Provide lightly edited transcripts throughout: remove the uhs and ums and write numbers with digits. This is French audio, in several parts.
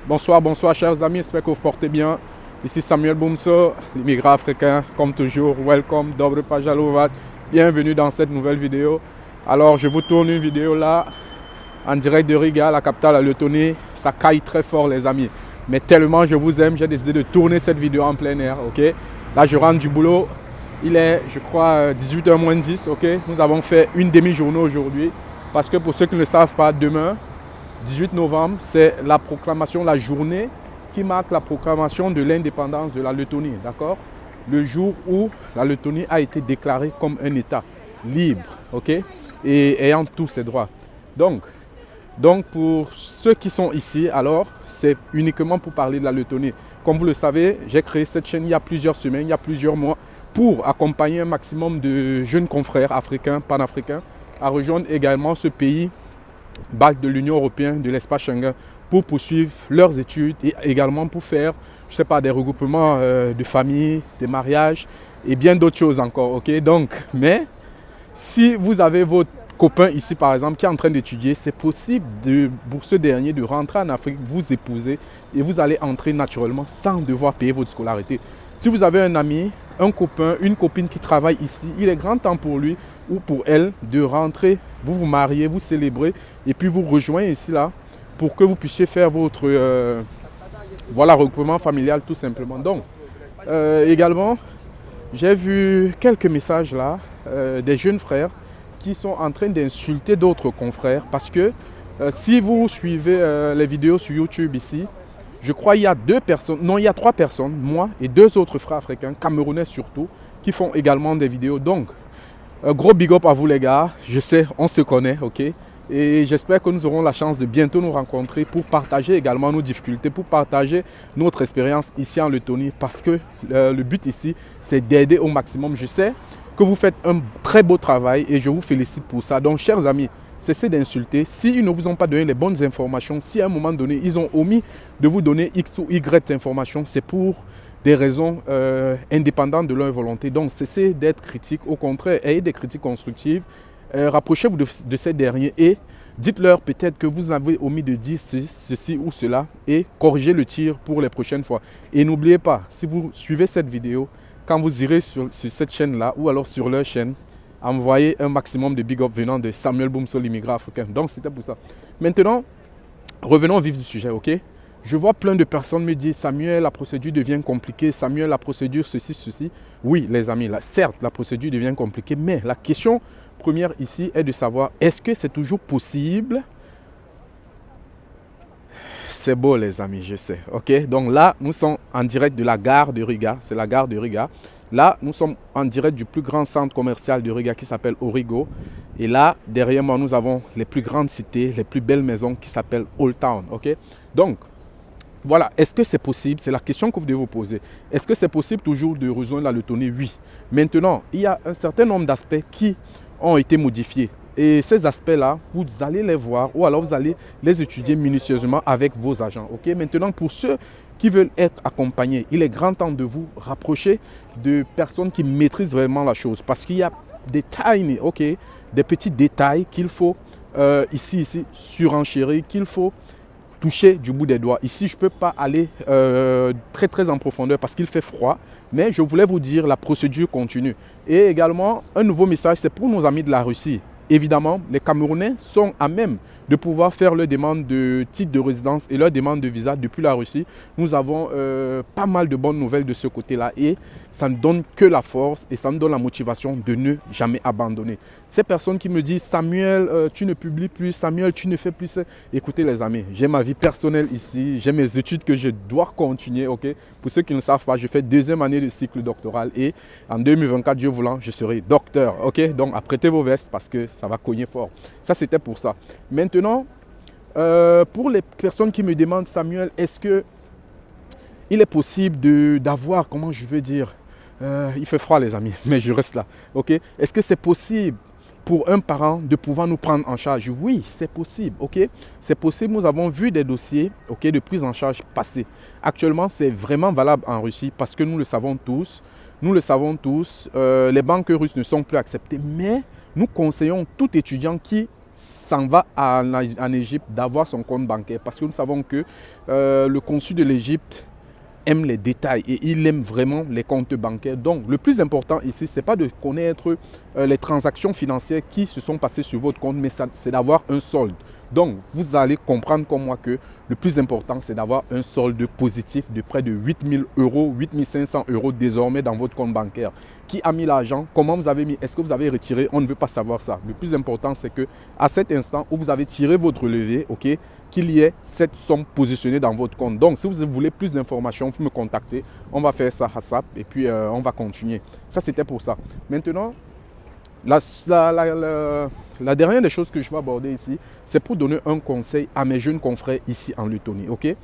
Bonsoir, bonsoir chers amis, j'espère que vous portez bien. Ici Samuel Boumso, l'immigrant africain, comme toujours, welcome, dobre pajalovat. Bienvenue dans cette nouvelle vidéo. Alors je vous tourne une vidéo là, en direct de Riga, la capitale à Lettonie. Ça caille très fort les amis. Mais tellement je vous aime, j'ai décidé de tourner cette vidéo en plein air, ok. Là je rentre du boulot, il est je crois 18h moins 10, ok. Nous avons fait une demi-journée aujourd'hui. Parce que pour ceux qui ne le savent pas, demain, 18 novembre, c'est la proclamation, la journée qui marque la proclamation de l'indépendance de la Lettonie, d'accord? Le jour où la Lettonie a été déclarée comme un État libre, ok? Et ayant tous ses droits. Donc pour ceux qui sont ici, alors, c'est uniquement pour parler de la Lettonie. Comme vous le savez, j'ai créé cette chaîne il y a plusieurs semaines, il y a plusieurs mois, pour accompagner un maximum de jeunes confrères africains, panafricains, à rejoindre également ce pays bac de l'Union européenne, de l'espace Schengen, pour poursuivre leurs études et également pour faire, je sais pas, des regroupements de familles, des mariages et bien d'autres choses encore, ok? Donc, mais si vous avez votre copain ici par exemple qui est en train d'étudier, c'est possible pour ce dernier de rentrer en Afrique, vous épouser et vous allez entrer naturellement sans devoir payer votre scolarité. Si vous avez un ami, un copain, une copine qui travaille ici, il est grand temps pour lui ou pour elle de rentrer, vous vous mariez, vous célébrez et puis vous rejoignez ici là pour que vous puissiez faire votre voilà, regroupement familial tout simplement. Donc également, j'ai vu quelques messages là des jeunes frères qui sont en train d'insulter d'autres confrères parce que si vous suivez les vidéos sur YouTube ici, je crois qu'il y a deux personnes, non il y a trois personnes, moi et deux autres frères africains, camerounais surtout, qui font également des vidéos. Donc, gros big up à vous les gars, je sais, on se connaît, ok? Et j'espère que nous aurons la chance de bientôt nous rencontrer pour partager également nos difficultés, pour partager notre expérience ici en Lettonie. Parce que le but ici, c'est d'aider au maximum. Je sais que vous faites un très beau travail et je vous félicite pour ça. Donc, chers amis, cessez d'insulter. S'ils ne vous ont pas donné les bonnes informations, si à un moment donné, ils ont omis de vous donner X ou Y informations, c'est pour des raisons indépendantes de leur volonté. Donc, cessez d'être critique. Au contraire, ayez des critiques constructives. Rapprochez-vous de ces derniers et dites-leur peut-être que vous avez omis de dire ceci ou cela et corrigez le tir pour les prochaines fois. Et n'oubliez pas, si vous suivez cette vidéo, quand vous irez sur cette chaîne-là ou alors sur leur chaîne, envoyez un maximum de big up venant de Samuel Boumso, l'immigrant africain. Donc, c'était pour ça. Maintenant, revenons au vif du sujet, ok? Je vois plein de personnes me dire Samuel, la procédure devient compliquée. Samuel, la procédure, ceci. Oui, les amis, là, certes, la procédure devient compliquée, mais la question première ici est de savoir est-ce que c'est toujours possible? C'est beau, les amis, je sais. Ok, donc là, nous sommes en direct de la gare de Riga. C'est la gare de Riga. Là, nous sommes en direct du plus grand centre commercial de Riga qui s'appelle Origo. Et là, derrière moi, nous avons les plus grandes cités, les plus belles maisons qui s'appellent Old Town. Ok, donc, voilà, est-ce que c'est possible? C'est la question que vous devez vous poser. Est-ce que c'est possible toujours de rejoindre la Lettonie? Oui. Maintenant, il y a un certain nombre d'aspects qui ont été modifiés. Et ces aspects-là, vous allez les voir ou alors vous allez les étudier minutieusement avec vos agents. Ok. Maintenant, pour ceux qui veulent être accompagnés, il est grand temps de vous rapprocher de personnes qui maîtrisent vraiment la chose. Parce qu'il y a des tiny, ok, des petits détails qu'il faut ici, surenchérir, qu'il faut toucher du bout des doigts. Ici, je ne peux pas aller très en profondeur parce qu'il fait froid. Mais je voulais vous dire, la procédure continue. Et également, un nouveau message, c'est pour nos amis de la Russie. Évidemment, les Camerounais sont à même de pouvoir faire leur demande de titre de résidence et leur demande de visa depuis la Russie. Nous avons pas mal de bonnes nouvelles de ce côté-là et ça ne donne que la force et ça me donne la motivation de ne jamais abandonner. Ces personnes qui me disent « Samuel, tu ne publies plus, Samuel, tu ne fais plus ça ». Écoutez les amis, j'ai ma vie personnelle ici, j'ai mes études que je dois continuer, ok. Pour ceux qui ne savent pas, je fais deuxième année de cycle doctoral et en 2024, Dieu voulant, je serai docteur, ok. Donc apprêtez vos vestes parce que ça va cogner fort. Ça, c'était pour ça. Maintenant, pour les personnes qui me demandent, Samuel, est-ce que il est possible d'avoir, comment je veux dire, il fait froid les amis, mais je reste là, ok. Est-ce que c'est possible pour un parent de pouvoir nous prendre en charge? Oui, c'est possible, ok. C'est possible, nous avons vu des dossiers, ok, de prise en charge passés. Actuellement, c'est vraiment valable en Russie parce que nous le savons tous. Les banques russes ne sont plus acceptées, mais nous conseillons tout étudiant qui s'en va en Égypte d'avoir son compte bancaire parce que nous savons que le consul de l'Égypte aime les détails et il aime vraiment les comptes bancaires. Donc, le plus important ici, ce n'est pas de connaître les transactions financières qui se sont passées sur votre compte, mais c'est d'avoir un solde. Donc, vous allez comprendre comme moi que le plus important, c'est d'avoir un solde positif de près de 8 000 euros, 8 500 euros désormais dans votre compte bancaire. Qui a mis l'argent? Comment vous avez mis? Est-ce que vous avez retiré? On ne veut pas savoir ça. Le plus important, c'est qu'à cet instant où vous avez tiré votre levier, ok, qu'il y ait cette somme positionnée dans votre compte. Donc, si vous voulez plus d'informations, vous me contactez. On va faire ça à WhatsApp et puis on va continuer. Ça, c'était pour ça. Maintenant, la dernière des choses que je vais aborder ici, c'est pour donner un conseil à mes jeunes confrères ici en Lettonie. Okay?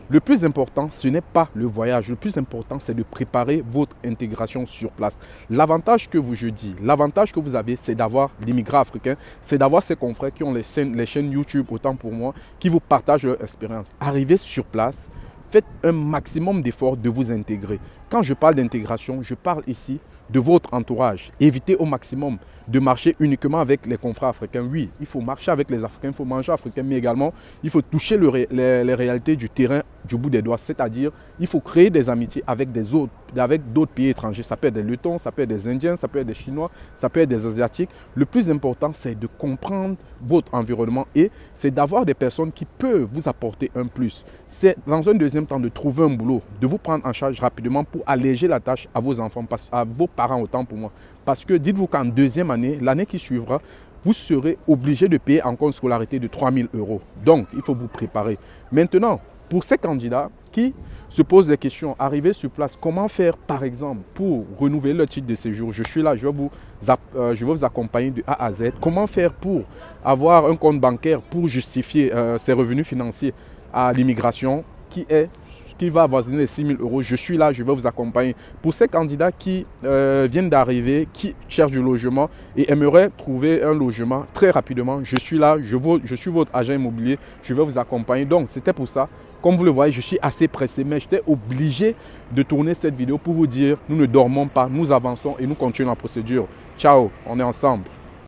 Le plus important, ce n'est pas le voyage. Le plus important, c'est de préparer votre intégration sur place. L'avantage que vous avez, c'est d'avoir l'immigrant africain, c'est d'avoir ces confrères qui ont les chaînes YouTube, autant pour moi, qui vous partagent leur expérience. Arrivez sur place, faites un maximum d'efforts de vous intégrer. Quand je parle d'intégration, je parle ici de votre entourage. Évitez au maximum de marcher uniquement avec les confrères africains. Oui, il faut marcher avec les Africains, il faut manger africain, mais également, il faut toucher les réalités du terrain du bout des doigts. C'est-à-dire, il faut créer des amitiés avec d'autres pays étrangers. Ça peut être des Lettons, ça peut être des Indiens, ça peut être des Chinois, ça peut être des Asiatiques. Le plus important, c'est de comprendre votre environnement et c'est d'avoir des personnes qui peuvent vous apporter un plus. C'est dans un deuxième temps de trouver un boulot, de vous prendre en charge rapidement pour alléger la tâche à vos enfants, à vos parents autant pour moi. Parce que dites-vous qu'en deuxième année, l'année qui suivra, vous serez obligé de payer encore une scolarité de 3 000 euros. Donc, il faut vous préparer. Maintenant, pour ces candidats qui se posent des questions, arriver sur place, comment faire par exemple pour renouveler le titre de séjour? Je suis là, je vais vous accompagner de A à Z. Comment faire pour avoir un compte bancaire pour justifier ses revenus financiers à l'immigration qui va avoisiner les 6 000 euros? Je suis là, je vais vous accompagner. Pour ces candidats qui viennent d'arriver, qui cherchent du logement et aimeraient trouver un logement très rapidement, je suis là, je suis votre agent immobilier, je vais vous accompagner. Donc, c'était pour ça. Comme vous le voyez, je suis assez pressé, mais j'étais obligé de tourner cette vidéo pour vous dire, nous ne dormons pas, nous avançons et nous continuons la procédure. Ciao, on est ensemble.